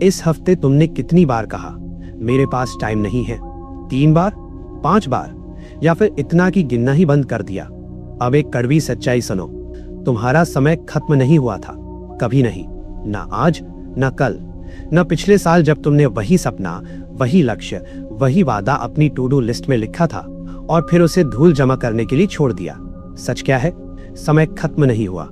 इस हफ्ते तुमने कितनी बार कहा मेरे पास टाइम नहीं है? 3 बार, 5 बार, या फिर इतना कि गिनना ही बंद कर दिया? अब एक कड़वी सच्चाई सुनो, तुम्हारा समय खत्म नहीं हुआ था, कभी नहीं। ना आज, ना कल, ना पिछले साल जब तुमने वही सपना, वही लक्ष्य, वही वादा अपनी टू डू लिस्ट में लिखा था और फिर उसे धूल जमा करने के लिए छोड़ दिया। सच क्या है? समय खत्म नहीं हुआ,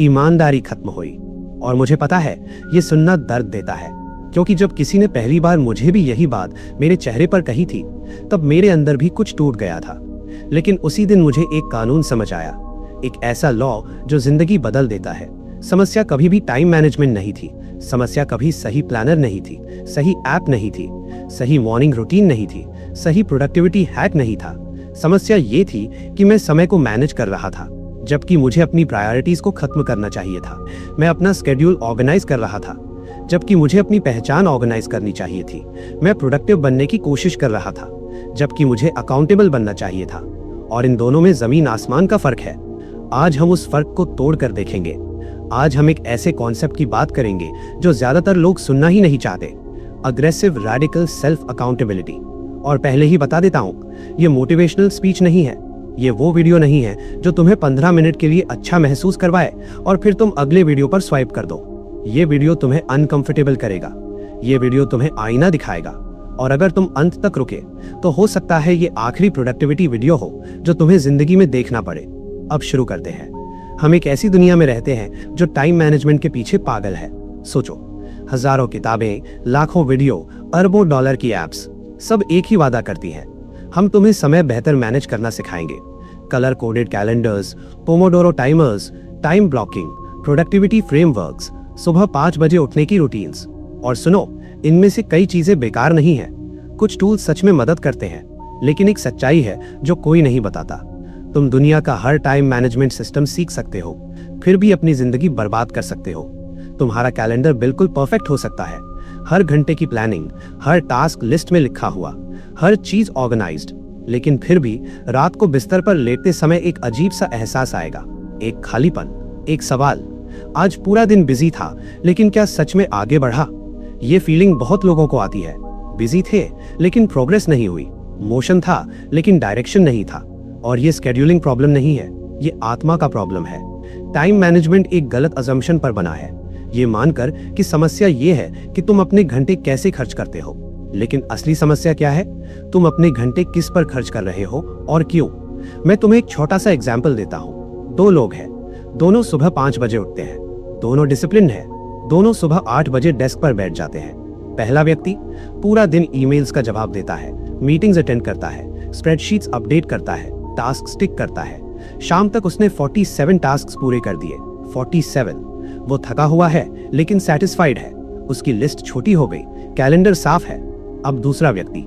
ईमानदारी खत्म हुई। और मुझे पता है ये सुनना दर्द देता है, क्योंकि जब किसी ने पहली बार मुझे भी यही बात मेरे चेहरे पर कही थी, तब मेरे अंदर भी कुछ टूट गया था। लेकिन उसी दिन मुझे एक कानून समझ आया, एक ऐसा लॉ जो जिंदगी बदल देता है। समस्या कभी भी टाइम मैनेजमेंट नहीं थी, समस्या कभी सही प्लानर नहीं थी, सही ऐप नहीं थी, सही मॉर्निंग रूटीन नहीं थी, सही प्रोडक्टिविटी हैक नहीं था। समस्या ये थी कि मैं समय को मैनेज कर रहा था, जबकि मुझे अपनी प्रायोरिटीज को खत्म करना चाहिए था। मैं अपना स्केड्यूल ऑर्गेनाइज कर रहा था, जबकि मुझे अपनी पहचान ऑर्गेनाइज करनी चाहिए थी। मैं प्रोडक्टिव बनने की कोशिश कर रहा था, जबकि मुझे अकाउंटेबल बनना चाहिए था। और इन दोनों में जमीन आसमान का फर्क है। आज हम उस फर्क को तोड़ कर देखेंगे। आज हम एक ऐसे कॉन्सेप्ट की बात करेंगे जो ज्यादातर लोग सुनना ही नहीं चाहते, अग्रेसिव रैडिकल सेल्फ अकाउंटेबिलिटी। और पहले ही बता देता हूं, ये मोटिवेशनल स्पीच नहीं है, ये वो वीडियो नहीं है जो तुम्हें 15 मिनट के लिए अच्छा महसूस करवाए और फिर तुम अगले वीडियो पर स्वाइप कर दो। ये वीडियो तुम्हें अनकंफर्टेबल करेगा, ये वीडियो तुम्हें आईना दिखाएगा, और अगर तुम अंत तक रुके तो हो सकता है ये आखिरी प्रोडक्टिविटी वीडियो हो जो तुम्हें जिंदगी में देखना पड़े। अब शुरू करते हैं। हम एक ऐसी दुनिया में रहते हैं जो टाइम मैनेजमेंट के पीछे पागल है। सोचो, हजारों किताबें, लाखों वीडियो, अरबों डॉलर की एप्स, सब एक ही वादा करती हैं, हम तुम्हें समय बेहतर मैनेज करना सिखाएंगे। Colour coded calendars, Pomodoro timers, time blocking, productivity frameworks, सुबह 5 बजे उठने की रूटीन्स। और सुनो, इनमें से कई चीजें बेकार नहीं है। कुछ टूल सच में मदद करते हैं, लेकिन एक सच्चाई है जो कोई नहीं बताता। तुम दुनिया का हर टाइम मैनेजमेंट सिस्टम सीख सकते हो, फिर भी अपनी जिंदगी बर्बाद कर सकते हो। तुम्हारा कैलेंडर बिल्कुल परफेक्ट हो सकता है, हर घंटे की प्लानिंग, हर टास्क लिस्ट में लिखा हुआ, हर चीज ऑर्गेनाइज्ड, लेकिन फिर भी रात को बिस्तर पर लेटते समय एक अजीब सा एहसास आएगा, एक खालीपन, एक सवाल, आज पूरा दिन बिजी था लेकिन क्या सच में आगे बढ़ा? ये फीलिंग बहुत लोगों को आती है। बिजी थे लेकिन प्रोग्रेस नहीं हुई, मोशन था लेकिन डायरेक्शन नहीं था। और ये स्केड्यूलिंग प्रॉब्लम नहीं है, ये आत्मा का प्रॉब्लम है। टाइम मैनेजमेंट एक गलत अजम्पशन पर बना है, ये मानकर कि समस्या ये है कि तुम अपने घंटे कैसे खर्च करते हो। लेकिन असली समस्या क्या है? तुम अपने घंटे किस पर खर्च कर रहे हो और क्यों? मैं तुम्हें एक छोटा सा एग्जाम्पल देता हूँ। 2 लोग हैं, दोनों सुबह 5 बजे उठते हैं, दोनों डिसिप्लिन है, दोनों सुबह 8 बजे डेस्क पर बैठ जाते हैं। पहला व्यक्ति पूरा दिन ईमेल्स का जवाब देता है, मीटिंग्स अटेंड करता है, स्प्रेडशीट्स अपडेट करता है, टास्क स्टिक करता है। शाम तक उसने 47 टास्क पूरे कर दिए। 47। वो थका हुआ है लेकिन सेटिस्फाइड है, उसकी लिस्ट छोटी हो गई, कैलेंडर साफ है। अब दूसरा व्यक्ति,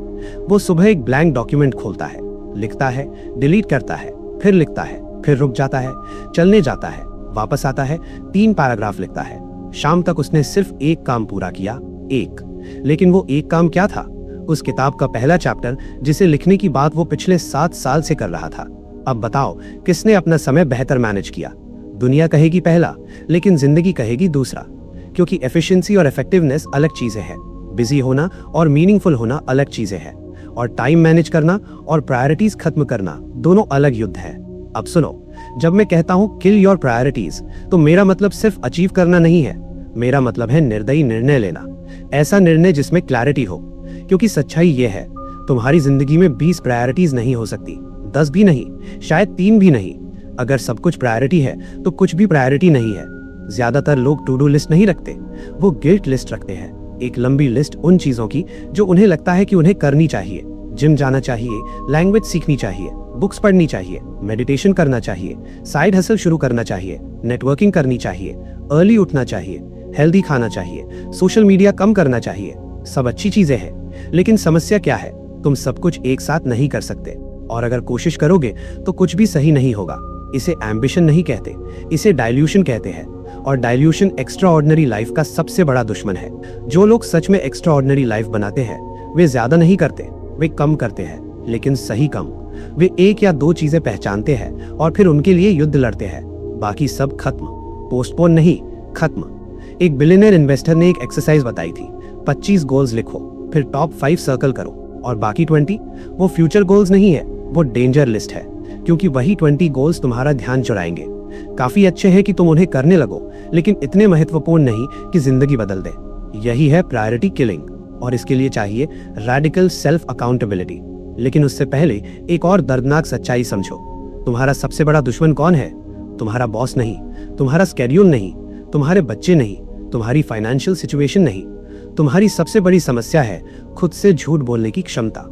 वो सुबह एक ब्लैंक डॉक्यूमेंट खोलता है, लिखता है, डिलीट करता है, फिर लिखता है, फिर रुक जाता है, चलने जाता है, वापस आता है, 3 पैराग्राफ लिखता है। शाम तक उसने सिर्फ एक काम पूरा किया, एक। लेकिन वो एक काम क्या था? उस किताब का पहला चैप्टर जिसे लिखने की बात वो पिछले 7 साल से कर रहा था। अब बताओ, किसने अपना समय बेहतर मैनेज किया? दुनिया कहेगी पहला, लेकिन जिंदगी कहेगी दूसरा, क्योंकि एफिशिएंसी और इफेक्टिवनेस अलग चीजें हैं, बिजी होना और मीनिंगफुल होना अलग चीजें हैं, और टाइम मैनेज करना और प्रायोरिटीज खत्म करना दोनों अलग युद्ध है। अब सुनो, जब मैं कहता हूं किल योर प्रायोरिटीज, तो मेरा मतलब सिर्फ अचीव करना नहीं है, मेरा मतलब है निर्दयी निर्णय लेना। ऐसा निर्णय जिसमें क्लैरिटी हो, क्योंकि सच्चाई ये है, तुम्हारी जिंदगी में 20 प्रायोरिटीज नहीं हो सकती, 10 भी नहीं, शायद 3 भी नहीं। अगर सब कुछ प्रायोरिटी है तो कुछ भी प्रायोरिटी नहीं है। ज्यादातर लोग टू डू लिस्ट नहीं रखते, वो गिल्ट लिस्ट रखते हैं, एक लंबी लिस्ट उन चीजों की जो उन्हें लगता है कि उन्हें करनी चाहिए। जिम जाना चाहिए, लैंग्वेज सीखनी चाहिए, बुक्स पढ़नी चाहिए, मेडिटेशन करना चाहिए, साइड हसल शुरू करना चाहिए, नेटवर्किंग करनी चाहिए, अर्ली उठना चाहिए, हेल्दी खाना चाहिए, सोशल मीडिया कम करना चाहिए। सब अच्छी चीजें हैं, लेकिन समस्या क्या है? तुम सब कुछ एक साथ नहीं कर सकते, और अगर कोशिश करोगे तो कुछ भी सही नहीं होगा। इसे एम्बिशन नहीं कहते, इसे डाइल्यूशन कहते हैं। और डाइल्यूशन एक्स्ट्रा ऑर्डिनरी लाइफ का सबसे बड़ा दुश्मन है। जो लोग सच में एक्स्ट्रा ऑर्डिनरी लाइफ बनाते हैं, वे ज्यादा नहीं करते, वे कम करते हैं, लेकिन सही कम। वे 1 या 2 चीजें पहचानते हैं और फिर उनके लिए युद्ध लड़ते हैं, बाकी सब खत्म। पोस्टपोन नहीं, खत्म। एक बिलियनर इन्वेस्टर ने एक एक्सरसाइज बताई थी, 25 गोल्स लिखो, फिर टॉप 5 सर्कल करो, और बाकी 20 वो फ्यूचर गोल्स नहीं है, वो डेंजर लिस्ट है, क्योंकि वही 20 गोल्स तुम्हारा ध्यान चुराएंगे। काफी अच्छे हैं कि तुम उन्हें करने लगो, लेकिन इतने महत्वपूर्ण नहीं कि जिंदगी बदल दे। यही है प्रायोरिटी किलिंग, और इसके लिए चाहिए रैडिकल सेल्फ अकाउंटेबिलिटी। लेकिन उससे पहले एक और दर्दनाक सच्चाई समझो। तुम्हारा सबसे बड़ा दुश्मन कौन है? तुम्हारा बॉस नहीं, तुम्हारा स्केड्यूल नहीं, तुम्हारे बच्चे नहीं, तुम्हारी फाइनेंशियल सिचुएशन नहीं। तुम्हारी सबसे बड़ी समस्या है खुद से झूठ बोलने की क्षमता।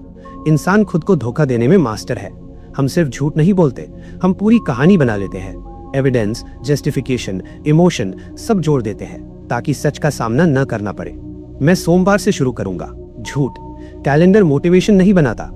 इंसान खुद को धोखा देने में मास्टर है। हम सिर्फ झूठ नहीं बोलते, हम पूरी कहानी बना लेते हैं। एविडेंस, जस्टिफिकेशन, इमोशन सब जोड़ देते हैं ताकि सच का सामना न करना पड़े। मैं सोमवार से शुरू करूंगा। झूठ। कैलेंडर मोटिवेशन नहीं बनाता।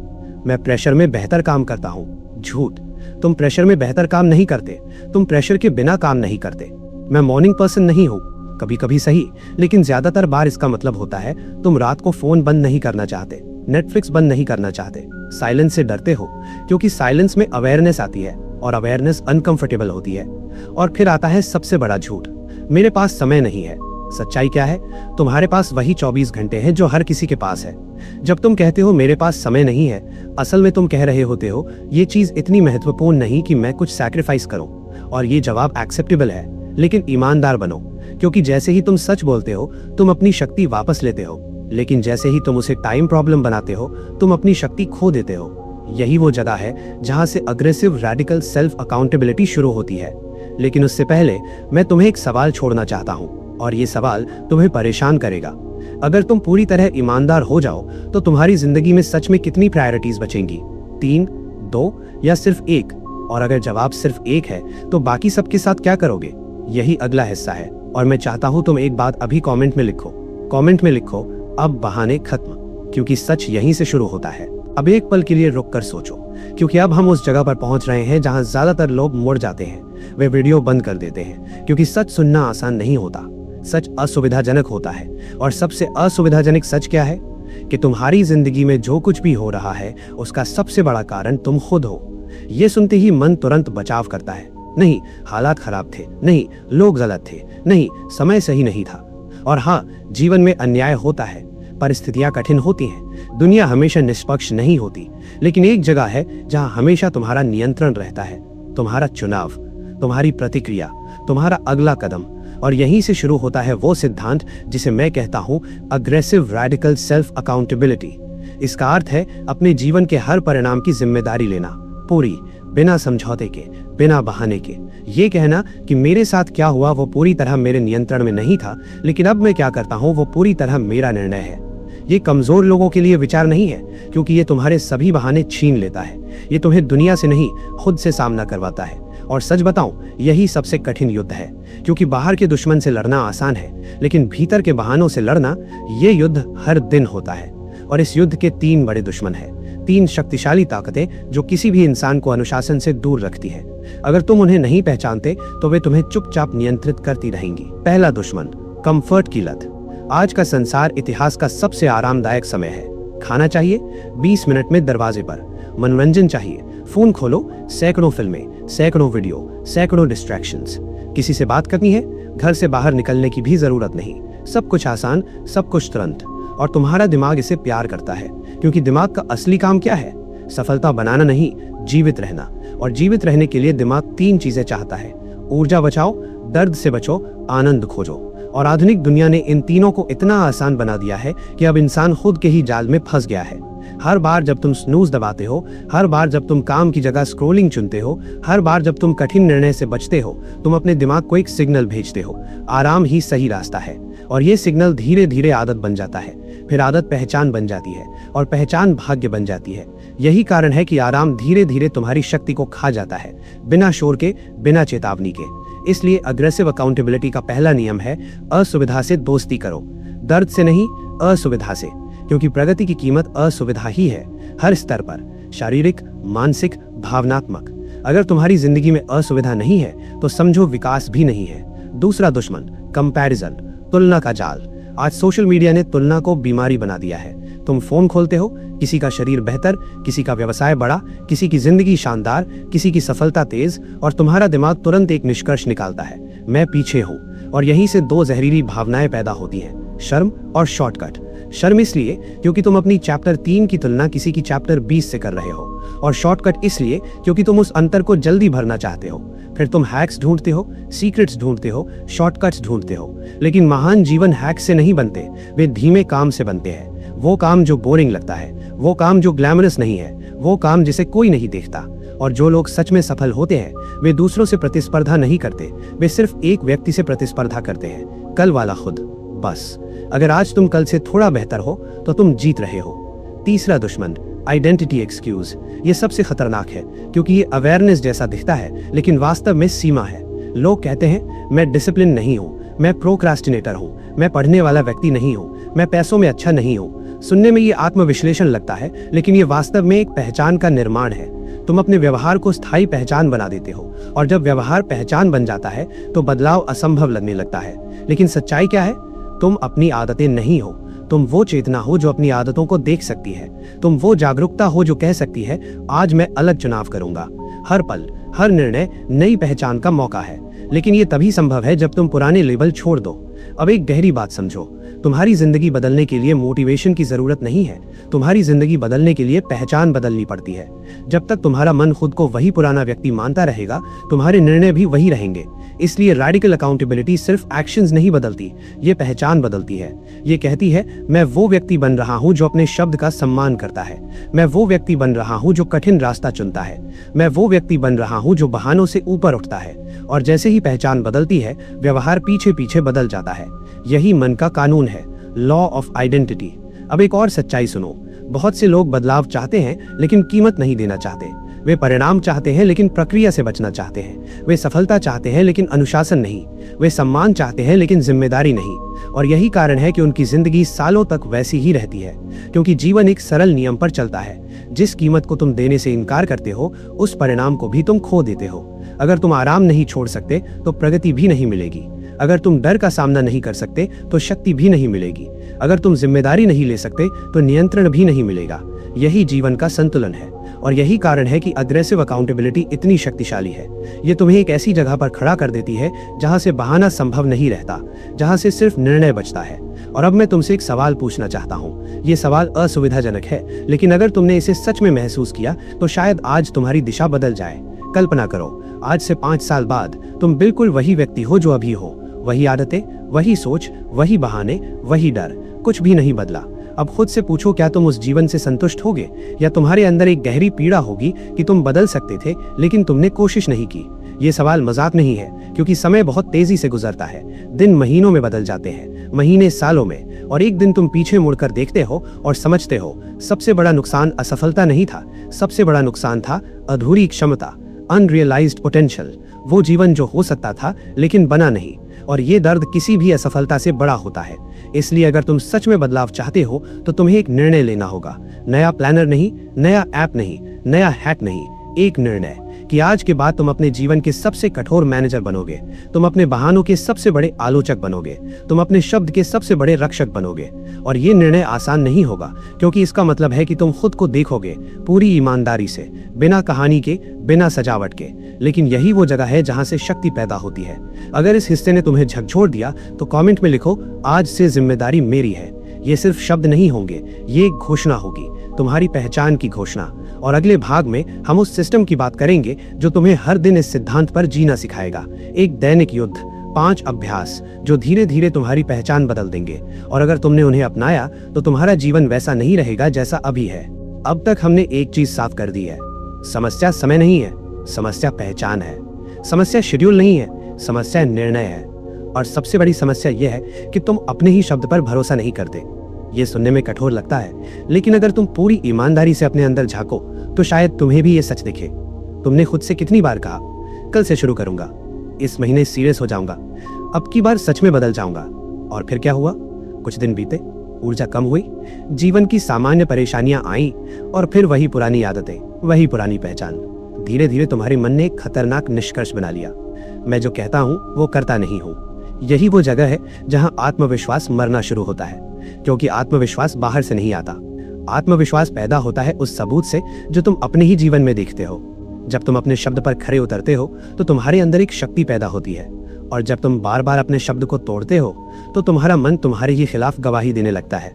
मैं प्रेशर में बेहतर काम करता हूँ। झूठ। तुम प्रेशर में बेहतर काम नहीं करते, तुम प्रेशर के बिना काम नहीं करते। मैं मॉर्निंग पर्सन नहीं हूँ, कभी कभी सही, लेकिन ज्यादातर बार इसका मतलब होता है तुम रात को फोन बंद नहीं करना चाहते, नेटफ्लिक्स बंद नहीं करना चाहते, साइलेंस से डरते हो, क्योंकि साइलेंस में अवेयरनेस आती है और अवेयरनेस अनकंफर्टेबल होती है। और फिर आता है सबसे बड़ा झूठ, मेरे पास समय नहीं है। सच्चाई क्या है? तुम्हारे पास वही 24 घंटे हैं जो हर किसी के पास है। जब तुम कहते हो मेरे पास समय नहीं है, असल में तुम कह रहे होते हो ये चीज इतनी महत्वपूर्ण नहीं कि मैं कुछ सैक्रिफाइस करूं। और ये जवाब एक्सेप्टेबल है, लेकिन ईमानदार बनो, क्योंकि जैसे ही तुम सच बोलते हो तुम अपनी शक्ति वापस लेते हो, लेकिन जैसे ही तुम उसे टाइम प्रॉब्लम बनाते हो तुम अपनी शक्ति खो देते हो। यही वो जगह है जहां से अग्रेसिव रैडिकल सेल्फ अकाउंटेबिलिटी शुरू होती है। लेकिन उससे पहले मैं तुम्हें एक सवाल छोड़ना चाहता हूं, और ये सवाल तुम्हें परेशान करेगा। अगर तुम पूरी तरह ईमानदार हो जाओ तो तुम्हारी जिंदगी में सच में कितनी प्रायोरिटीज बचेंगी? 3, 2 या सिर्फ 1? और अगर जवाब सिर्फ 1 है तो बाकी सबके साथ क्या करोगे? यही अगला हिस्सा है, और मैं चाहता हूं तुम एक बात अभी कमेंट में लिखो। कमेंट में लिखो, अब बहाने खत्म, क्योंकि सच यहीं से शुरू होता है। अब एक पल के लिए रुक कर सोचो, क्योंकि अब हम उस जगह पर पहुंच रहे हैं जहां ज्यादातर लोग मुड़ जाते हैं। वे वीडियो बंद कर देते हैं, क्योंकि सच सुनना आसान नहीं होता। सच असुविधाजनक होता है, और सबसे असुविधाजनक सच क्या है? कि तुम्हारी जिंदगी में जो कुछ भी हो रहा है उसका सबसे बड़ा कारण तुम खुद हो। ये सुनते ही मन तुरंत बचाव करता है। नहीं, हालात खराब थे, नहीं, लोग गलत थे, नहीं, समय सही नहीं था। और हाँ, जीवन में अन्याय होता है, परिस्थितियां कठिन होती हैं, दुनिया हमेशा निष्पक्ष नहीं होती, लेकिन एक जगह है जहां हमेशा तुम्हारा नियंत्रण रहता है, तुम्हारा चुनाव, तुम्हारी प्रतिक्रिया, तुम्हारा अगला कदम। और यहीं से शुरू होता है वो सिद्धांत जिसे मैं कहता हूं अग्रेसिव रैडिकल सेल्फ अकाउंटेबिलिटी। इसका अर्थ है अपने जीवन के हर परिणाम की जिम्मेदारी लेना, पूरी, बिना समझौते के, बिना बहाने के। ये कहना कि मेरे साथ क्या हुआ वो पूरी तरह मेरे नियंत्रण में नहीं था, लेकिन अब मैं क्या करता हूँ वो पूरी तरह मेरा निर्णय है। ये कमजोर लोगों के लिए विचार नहीं है, क्योंकि ये तुम्हारे सभी बहाने छीन लेता है। ये तुम्हें दुनिया से नहीं, खुद से सामना करवाता है। और सच बताऊं, यही सबसे कठिन युद्ध है, क्योंकि बाहर के दुश्मन से लड़ना आसान है, लेकिन भीतर के बहानों से लड़ना, ये युद्ध हर दिन होता है। और इस युद्ध के 3 बड़े दुश्मन हैं, 3 शक्तिशाली ताकतें जो किसी भी इंसान को अनुशासन से दूर रखती है। अगर तुम उन्हें नहीं पहचानते तो वे तुम्हें चुपचाप नियंत्रित करती रहेंगी। पहला दुश्मन, कंफर्ट की लत। आज का संसार इतिहास का सबसे आरामदायक समय है। खाना चाहिए, 20 मिनट में दरवाजे पर। मनोरंजन चाहिए, फोन खोलो, सैकड़ों फिल्में, सैकड़ों वीडियो, सैकड़ों डिस्ट्रैक्शंस। किसी से बात करनी है, घर से बाहर निकलने की भी जरूरत नहीं। सब कुछ आसान, सब कुछ तुरंत। और तुम्हारा दिमाग इसे प्यार करता है, क्योंकि दिमाग का असली काम क्या है? सफलता बनाना नहीं, जीवित रहना। और जीवित रहने के लिए दिमाग 3 चीजें चाहता है: ऊर्जा बचाओ, दर्द से बचो, आनंद खोजो। और आधुनिक दुनिया ने इन तीनों को इतना आसान बना दिया है कि अब इंसान खुद के ही जाल में फंस गया है। हर बार जब तुम स्नूज दबाते हो, हर बार जब तुम काम की जगह स्क्रोलिंग चुनते हो, हर बार जब तुम कठिन निर्णय से बचते हो, तुम अपने दिमाग को एक सिग्नल भेजते हो, आराम ही सही रास्ता है। और ये सिग्नल धीरे धीरे आदत बन जाता है, फिर आदत पहचान बन जाती है, और पहचान भाग्य बन जाती है। यही कारण है कि आराम धीरे धीरे तुम्हारी शक्ति को खा जाता है, बिना शोर के, बिना चेतावनी के। इसलिए अग्रेसिव अकाउंटेबिलिटी का पहला नियम है असुविधा से दोस्ती करो। दर्द से नहीं, असुविधा से, क्योंकि प्रगति की कीमत असुविधा ही है, हर स्तर पर, शारीरिक, मानसिक, भावनात्मक। अगर तुम्हारी जिंदगी में असुविधा नहीं है तो समझो विकास भी नहीं है। दूसरा दुश्मन, कंपैरिजन, तुलना का जाल। आज सोशल मीडिया ने तुलना को बीमारी बना दिया है। तुम फोन खोलते हो, किसी का शरीर बेहतर, किसी का व्यवसाय बड़ा, किसी की जिंदगी शानदार, किसी की सफलता तेज, और तुम्हारा दिमाग तुरंत एक निष्कर्ष निकालता है, मैं पीछे हूँ। और यहीं से 2 जहरीली भावनाएं पैदा होती हैं, शर्म और शॉर्टकट। शर्म इसलिए क्योंकि तुम अपनी चैप्टर 3 की तुलना किसी की चैप्टर 20 से कर रहे हो, और शॉर्टकट इसलिए क्योंकि तुम उस अंतर को जल्दी भरना चाहते हो। फिर तुम हैक्स ढूंढते हो, सीक्रेट्स ढूंढते हो, शॉर्टकट्स ढूंढते हो। लेकिन महान जीवन हैक से नहीं बनते, वे धीमे काम से बनते हैं। वो काम जो बोरिंग लगता है, वो काम जो ग्लैमरस नहीं है, वो काम जिसे कोई नहीं देखता। और जो लोग सच में सफल होते हैं वे दूसरों से प्रतिस्पर्धा नहीं करते, वे सिर्फ एक व्यक्ति से प्रतिस्पर्धा करते हैं, कल वाला खुद। बस अगर आज तुम कल से थोड़ा बेहतर हो तो तुम जीत रहे हो। तीसरा दुश्मन, आइडेंटिटी एक्सक्यूज। ये सबसे खतरनाक है क्योंकि ये अवेयरनेस जैसा दिखता है लेकिन वास्तव में सीमा है। लोग कहते हैं मैं डिसिप्लिन नहीं हूँ, मैं प्रोक्रास्टिनेटर हूँ, मैं पढ़ने वाला व्यक्ति नहीं हूँ, मैं पैसों में अच्छा नहीं हूँ। सुनने में ये आत्मविश्लेषण लगता है लेकिन ये वास्तव में एक पहचान का निर्माण है। तुम अपने व्यवहार को स्थायी पहचान बना देते हो, और जब व्यवहार पहचान बन जाता है तो बदलाव असंभव लगने लगता है। लेकिन सच्चाई क्या है? तुम अपनी आदतें नहीं हो, तुम वो चेतना हो जो अपनी आदतों को देख सकती है। तुम वो जागरूकता हो जो कह सकती है आज मैं अलग चुनाव करूंगा। हर पल, हर निर्णय नई पहचान का मौका है। लेकिन ये तभी संभव है जब तुम पुराने लेबल छोड़ दो। अब एक गहरी बात समझो, तुम्हारी जिंदगी बदलने के लिए मोटिवेशन की जरूरत नहीं है, तुम्हारी जिंदगी बदलने के लिए पहचान बदलनी पड़ती है। जब तक तुम्हारा मन खुद को वही पुराना व्यक्ति मानता रहेगा, तुम्हारे निर्णय भी वही रहेंगे। इसलिए रैडिकल अकाउंटेबिलिटी सिर्फ एक्शंस नहीं बदलती, ये पहचान बदलती है। ये कहती है मैं वो व्यक्ति बन रहा हूँ जो अपने शब्द का सम्मान करता है, मैं वो व्यक्ति बन रहा हूँ जो कठिन रास्ता चुनता है, मैं वो व्यक्ति बन रहा हूँ जो बहानों से ऊपर उठता है। और जैसे ही पहचान बदलती है, व्यवहार पीछे पीछे बदल जाता है। यही मन का कानून है, लॉ ऑफ आइडेंटिटी। अब एक और सच्चाई सुनो, बहुत से लोग बदलाव चाहते हैं लेकिन कीमत नहीं देना चाहते। वे परिणाम चाहते हैं लेकिन प्रक्रिया से बचना चाहते हैं। वे सफलता चाहते हैं लेकिन अनुशासन नहीं। वे सम्मान चाहते हैं लेकिन जिम्मेदारी नहीं। और यही कारण है कि उनकी जिंदगी सालों तक वैसी ही रहती है, क्योंकि जीवन एक सरल नियम पर चलता है। जिस कीमत को तुम देने से इनकार करते हो, उस परिणाम को भी तुम खो देते हो। अगर तुम आराम नहीं छोड़ सकते तो प्रगति भी नहीं मिलेगी। अगर तुम डर का सामना नहीं कर सकते तो शक्ति भी नहीं मिलेगी। अगर तुम जिम्मेदारी नहीं ले सकते तो नियंत्रण भी नहीं मिलेगा। यही जीवन का संतुलन है, और यही कारण है कि अग्रेसिव अकाउंटेबिलिटी इतनी शक्तिशाली है। ये तुम्हें एक ऐसी जगह पर खड़ा कर देती है जहां से बहाना संभव नहीं रहता, जहां से सिर्फ निर्णय बचता है। और अब मैं तुमसे एक सवाल पूछना चाहता हूँ। ये सवाल असुविधाजनक है, लेकिन अगर तुमने इसे सच में महसूस किया तो शायद आज तुम्हारी दिशा बदल जाए। कल्पना करो, आज से 5 साल बाद तुम बिल्कुल वही व्यक्ति हो जो अभी हो। वही आदतें, वही सोच, वही बहाने, वही डर, कुछ भी नहीं बदला। अब खुद से पूछो, क्या तुम उस जीवन से संतुष्ट होगे, या तुम्हारे अंदर एक गहरी पीड़ा होगी कि तुम बदल सकते थे लेकिन तुमने कोशिश नहीं की। ये सवाल मजाक नहीं है, क्योंकि समय बहुत तेजी से गुजरता है। दिन महीनों में बदल जाते हैं, महीने सालों में, और एक दिन तुम पीछे मुड़कर देखते हो और समझते हो सबसे बड़ा नुकसान असफलता नहीं था, सबसे बड़ा नुकसान था अधूरी क्षमता, अनरियलाइज्ड पोटेंशियल। वो जीवन जो हो सकता था लेकिन बना नहीं। और ये दर्द किसी भी असफलता से बड़ा होता है। इसलिए अगर तुम सच में बदलाव चाहते हो तो तुम्हें एक निर्णय लेना होगा। नया प्लानर नहीं, नया ऐप नहीं, नया हैक नहीं, एक निर्णय कि आज के बाद तुम अपने जीवन के सबसे कठोर मैनेजर बनोगे। तुम अपने बहानों के सबसे बड़े आलोचक बनोगे। तुम अपने शब्द के सबसे बड़े रक्षक बनोगे। और ये निर्णय आसान नहीं होगा, क्योंकि इसका मतलब है कि तुम खुद को देखोगे पूरी ईमानदारी से, बिना कहानी के, बिना सजावट के। लेकिन यही वो जगह है जहां से शक्ति पैदा होती है। अगर इस हिस्से ने तुम्हें झकझोर दिया तो कमेंट में लिखो, आज से जिम्मेदारी मेरी है। ये सिर्फ शब्द नहीं होंगे, ये एक घोषणा होगी, तुम्हारी पहचान की घोषणा। और अगले भाग में हम उस सिस्टम की बात करेंगे जो तुम्हें हर दिन इस सिद्धांत पर जीना सिखाएगा। एक दैनिक युद्ध, 5 अभ्यास जो धीरे धीरे तुम्हारी पहचान बदल देंगे। और अगर तुमने उन्हें अपनाया तो तुम्हारा जीवन वैसा नहीं रहेगा जैसा अभी है। अब तक हमने एक चीज साफ कर दी है, समस्या समय नहीं है, समस्या पहचान है। समस्या शेड्यूल नहीं है, समस्या निर्णय है। और सबसे बड़ी समस्या यह है कि तुम अपने ही शब्द पर भरोसा नहीं करते। ये सुनने में कठोर लगता है, लेकिन अगर तुम पूरी ईमानदारी से अपने अंदर झांको तो शायद तुम्हें भी ये सच दिखे। तुमने खुद से कितनी बार कहा, कल से शुरू करूंगा, इस महीने सीरियस हो जाऊंगा, अब की बार सच में बदल जाऊंगा। और फिर क्या हुआ? कुछ दिन बीते, ऊर्जा कम हुई, जीवन की सामान्य परेशानियां आईं, और फिर वही पुरानी आदतें, वही पुरानी पहचान। धीरे धीरे तुम्हारे मन ने एक खतरनाक निष्कर्ष बना लिया, मैं जो कहता हूं वो करता नहीं हूं। यही वो जगह है जहां आत्मविश्वास मरना शुरू होता है, क्योंकि आत्मविश्वास बाहर से नहीं आता। आत्मविश्वास पैदा होता है उस सबूत से जो तुम अपने ही जीवन में देखते हो। जब तुम अपने शब्द पर खरे उतरते हो तो तुम्हारे अंदर एक शक्ति पैदा होती है, और जब तुम बार बार अपने शब्द को तोड़ते हो तो तुम्हारा मन तुम्हारे ही खिलाफ गवाही देने लगता है।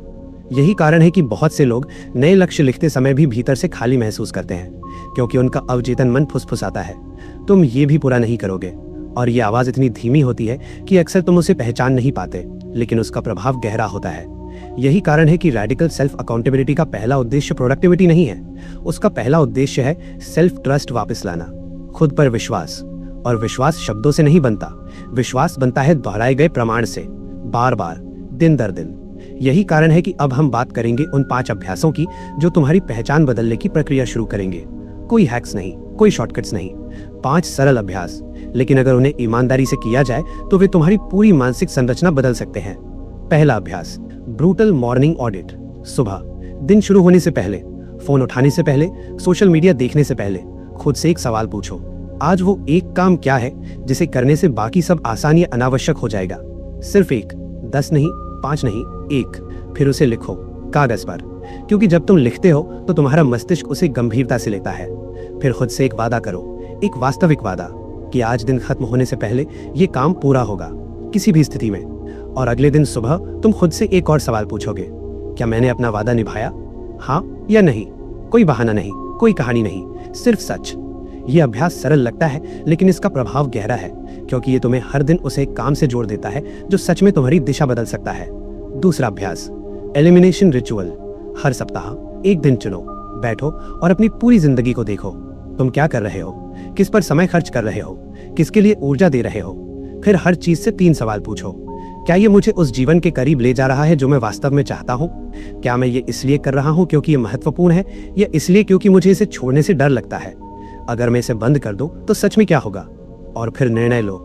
यही कारण है कि बहुत से लोग नए लक्ष्य लिखते समय भी भीतर से खाली महसूस करते हैं, क्योंकि उनका अवचेतन मन फुसफुसाता है, तुम ये भी पूरा नहीं करोगे। और ये आवाज इतनी धीमी होती है कि अक्सर तुम उसे पहचान नहीं पाते, लेकिन उसका प्रभाव गहरा होता है। यही कारण है कि रेडिकल सेल्फ अकाउंटेबिलिटी का पहला उद्देश्य प्रोडक्टिविटी नहीं है, उसका पहला उद्देश्य है सेल्फ ट्रस्ट वापस लाना, खुद पर विश्वास। और विश्वास शब्दों से नहीं बनता, विश्वास बनता है दोहराए गए प्रमाण से, बार बार, दिन दर दिन। यही कारण है कि अब हम बात करेंगे उन 5 अभ्यासों की जो तुम्हारी पहचान बदलने की प्रक्रिया शुरू करेंगे। कोई हैक्स नहीं, कोई शॉर्टकट्स नहीं, 5 सरल अभ्यास, लेकिन अगर उन्हें ईमानदारी से किया जाए तो वे तुम्हारी पूरी मानसिक संरचना बदल सकते हैं। पहला अभ्यास, ब्रूटल मॉर्निंग ऑडिट। सुबह दिन शुरू होने से पहले, फोन उठाने से पहले, सोशल मीडिया देखने से पहले खुद से एक सवाल पूछो, आज वो एक काम क्या है जिसे करने से बाकी सब आसान या अनावश्यक हो जाएगा। सिर्फ एक, 10 नहीं, 5 नहीं, 1। फिर उसे लिखो कागज पर, क्योंकि जब तुम लिखते हो तो तुम्हारा मस्तिष्क उसे गंभीरता से लेता है। फिर खुद से एक वादा करो, एक वास्तविक वादा, कि आज दिन खत्म होने से पहले ये काम पूरा होगा, किसी भी स्थिति में। और अगले दिन सुबह तुम खुद से एक और सवाल पूछोगे, क्या मैंने अपना वादा निभाया, हाँ या नहीं। कोई बहाना नहीं, कोई कहानी नहीं, सिर्फ सच। ये अभ्यास सरल लगता है, लेकिन इसका प्रभाव गहरा है, क्योंकि ये तुम्हें हर दिन उसे एक काम से जोड़ देता है जो सच में तुम्हारी दिशा बदल सकता है। दूसरा अभ्यास, एलिमिनेशन रिचुअल। हर सप्ताह एक दिन चुनो, बैठो और अपनी पूरी जिंदगी को देखो। तुम क्या कर रहे हो, किस पर समय खर्च कर रहे हो, किसके लिए ऊर्जा दे रहे हो। फिर हर चीज से 3 सवाल पूछो, क्या ये मुझे उस जीवन के करीब ले जा रहा है जो मैं वास्तव में चाहता हूँ? क्या मैं ये इसलिए कर रहा हूँ क्योंकि ये महत्वपूर्ण है, या इसलिए क्योंकि मुझे इसे छोड़ने से डर लगता है? अगर मैं इसे बंद कर दूं तो सच में क्या होगा? और फिर निर्णय लो,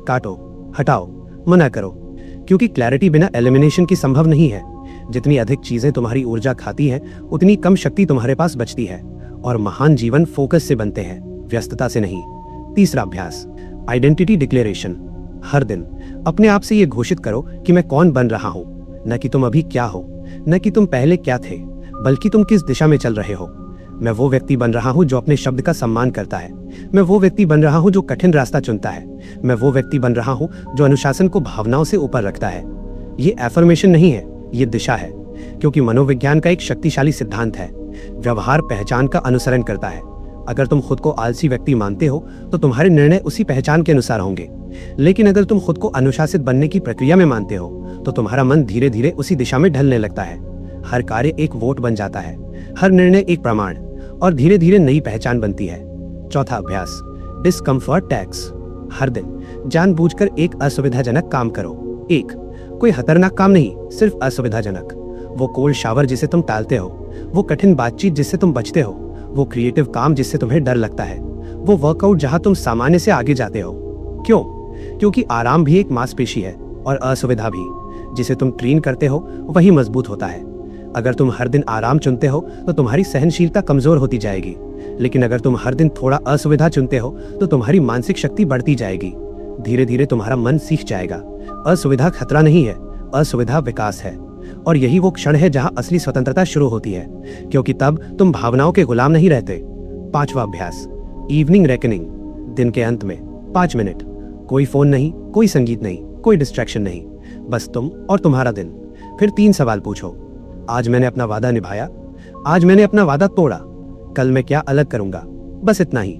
काटो, हटाओ, मना करो, क्योंकि क्लैरिटी बिना एलिमिनेशन की संभव नहीं है। जितनी अधिक चीजें तुम्हारी ऊर्जा खाती हैं, उतनी कम शक्ति तुम्हारे पास बचती है, और महान जीवन फोकस से बनते हैं, व्यस्तता से नहीं। तीसरा अभ्यास, आइडेंटिटी डिक्लेरेशन। हर दिन अपने आप से ये घोषित करो कि मैं कौन बन रहा हूं, न कि तुम अभी क्या हो, न कि तुम पहले क्या थे, बल्कि तुम किस दिशा में चल रहे हो। मैं वो व्यक्ति बन रहा हूं जो अपने शब्द का सम्मान करता है। मैं वो व्यक्ति बन रहा हूं जो कठिन रास्ता चुनता है। मैं वो व्यक्ति बन रहा हूं जो अनुशासन को भावनाओं से ऊपर रखता है। ये एफर्मेशन नहीं है, ये दिशा है, क्योंकि मनोविज्ञान का एक शक्तिशाली सिद्धांत है, व्यवहार पहचान का अनुसरण करता है। अगर तुम खुद को आलसी व्यक्ति मानते हो तो तुम्हारे निर्णय उसी पहचान के अनुसार होंगे, लेकिन अगर तुम खुद को अनुशासित बनने की प्रक्रिया में मानते हो तो तुम्हारा मन धीरे धीरे उसी दिशा में ढलने लगता है। हर कार्य एक वोट बन जाता है, हर निर्णय एक प्रमाण, और धीरे धीरे नई पहचान बनती है। चौथा अभ्यास, डिस्कम्फर्ट टैक्स। हर दिन जानबूझकर एक असुविधाजनक काम करो। एक, कोई खतरनाक काम नहीं, सिर्फ असुविधाजनक। वो कोल्ड शावर जिसे तुम टालते हो, वो कठिन बातचीत जिससे तुम बचते हो, वो क्रिएटिव काम जिससे तुम्हें डर लगता है, वो वर्कआउट जहां तुम सामान्य से आगे जाते हो। क्यों? क्योंकि आराम भी एक मांसपेशी है, और असुविधा भी, जिसे तुम ट्रेन करते हो वही मजबूत होता है। अगर तुम हर दिन आराम चुनते हो तो तुम्हारी सहनशीलता कमजोर होती जाएगी, लेकिन अगर तुम हर दिन थोड़ा असुविधा चुनते हो तो तुम्हारी मानसिक शक्ति बढ़ती जाएगी। धीरे धीरे तुम्हारा मन सीख जाएगा, असुविधा खतरा नहीं है, असुविधा विकास है। और यही वो क्षण है जहां असली स्वतंत्रता शुरू होती है, क्योंकि तब तुम भावनाओं के गुलाम नहीं रहते। पांचवा अभ्यास, इवनिंग रेकनिंग। दिन के अंत में 5 मिनट, कोई फोन नहीं, कोई संगीत नहीं, कोई डिस्ट्रैक्शन नहीं, बस तुम और तुम्हारा दिन। फिर 3 सवाल पूछो, आज मैंने अपना वादा निभाया, आज मैंने अपना वादा तोड़ा, कल मैं क्या अलग करूंगा। बस इतना ही,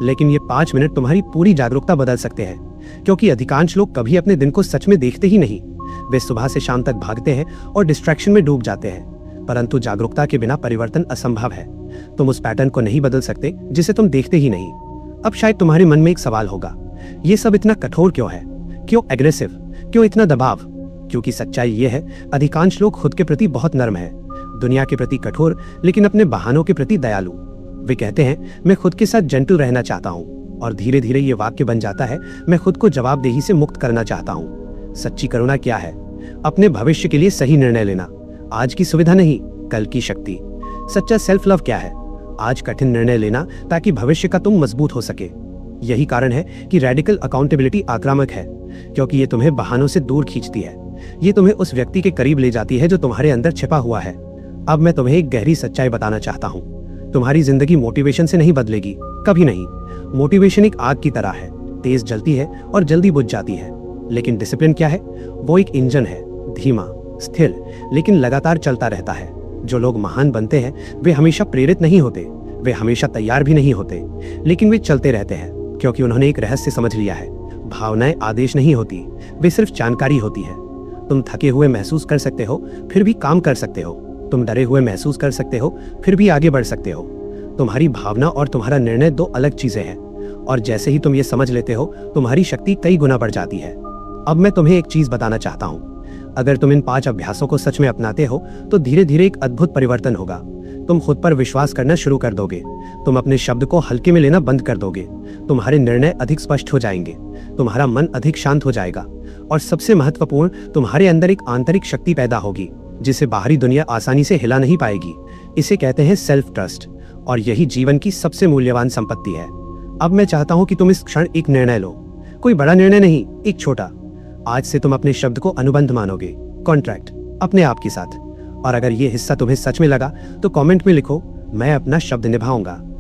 लेकिन ये 5 मिनट तुम्हारी पूरी जागरूकता बदल सकते हैं, क्योंकि अधिकांश लोग कभी अपने दिन को सच में देखते ही नहीं। वे सुबह से शाम तक भागते हैं और डिस्ट्रैक्शन में डूब जाते हैं, परंतु जागरूकता के बिना परिवर्तन असंभव है। तुम उस पैटर्न को नहीं बदल सकते जिसे तुम देखते ही नहीं। अब शायद तुम्हारे मन में एक सवाल होगा, ये सब इतना कठोर क्यों है, क्यों एग्रेसिव, क्यों इतना दबाव? क्योंकि सच्चाई ये है, अधिकांश लोग खुद के प्रति बहुत नर्म हैं, दुनिया के प्रति कठोर, लेकिन अपने बहानों के प्रति दयालु। वे कहते हैं, मैं खुद के साथ जेंटल रहना चाहता हूँ, और धीरे धीरे ये वाक्य बन जाता है, मैं खुद को जवाबदेही से मुक्त करना चाहता हूँ। सच्ची करुणा क्या है? अपने भविष्य के लिए सही निर्णय लेना, आज की सुविधा नहीं, कल की शक्ति। सच्चा सेल्फ लव क्या है? आज कठिन निर्णय लेना ताकि भविष्य का तुम मजबूत हो सके। यही कारण है कि रेडिकल अकाउंटेबिलिटी आक्रामक है, क्योंकि ये तुम्हें बहानों से दूर खींचती है। ये तुम्हें उस व्यक्ति के करीब ले जाती है जो तुम्हारे अंदर छिपा हुआ है। अब मैं तुम्हें एक गहरी सच्चाई बताना चाहता हूँ, तुम्हारी जिंदगी मोटिवेशन से नहीं बदलेगी, कभी नहीं। मोटिवेशन एक आग की तरह है, तेज जलती है और जल्दी बुझ जाती है, लेकिन डिसिप्लिन क्या है? वो एक इंजन है, धीमा, स्थिर लेकिन लगातार चलता रहता है। जो लोग महान बनते हैं वे हमेशा प्रेरित नहीं होते, वे हमेशा तैयार भी नहीं होते, लेकिन वे चलते रहते हैं क्योंकि उन्होंने एक रहस्य समझ लिया है। भावनाएं आदेश नहीं होती, वे सिर्फ जानकारी होती है। तुम थके हुए महसूस कर सकते हो, फिर भी काम कर सकते हो। तुम डरे हुए महसूस कर सकते हो, फिर भी आगे बढ़ सकते हो। तुम्हारी भावना और तुम्हारा निर्णय दो अलग चीजें हैं, और जैसे ही तुम ये समझ लेते हो, तुम्हारी शक्ति कई गुना बढ़ जाती है। अब मैं तुम्हें एक चीज बताना चाहता हूँ। अगर तुम इन 5 अभ्यासों को सच में अपनाते हो तो धीरे धीरे एक अद्भुत परिवर्तन होगा। तुम खुद पर विश्वास करना शुरू कर दोगे, तुम अपने शब्द को हल्के में लेना बंद कर दोगे, तुम्हारे निर्णय अधिक स्पष्ट हो जाएंगे, तुम्हारा मन अधिक शांत हो जाएगा, और सबसे महत्वपूर्ण, तुम्हारे अंदर एक आंतरिक शक्ति पैदा होगी जिसे बाहरी दुनिया आसानी से हिला नहीं पाएगी। इसे कहते हैं सेल्फ ट्रस्ट, और यही जीवन की सबसे मूल्यवान संपत्ति है। अब मैं चाहता हूं कि तुम इस क्षण एक निर्णय लो। कोई बड़ा निर्णय नहीं, एक छोटा। आज से तुम अपने शब्द को अनुबंध मानोगे, कॉन्ट्रैक्ट, अपने आप के साथ। और अगर ये हिस्सा तुम्हें सच में लगा तो कमेंट में लिखो, मैं अपना शब्द निभाऊंगा।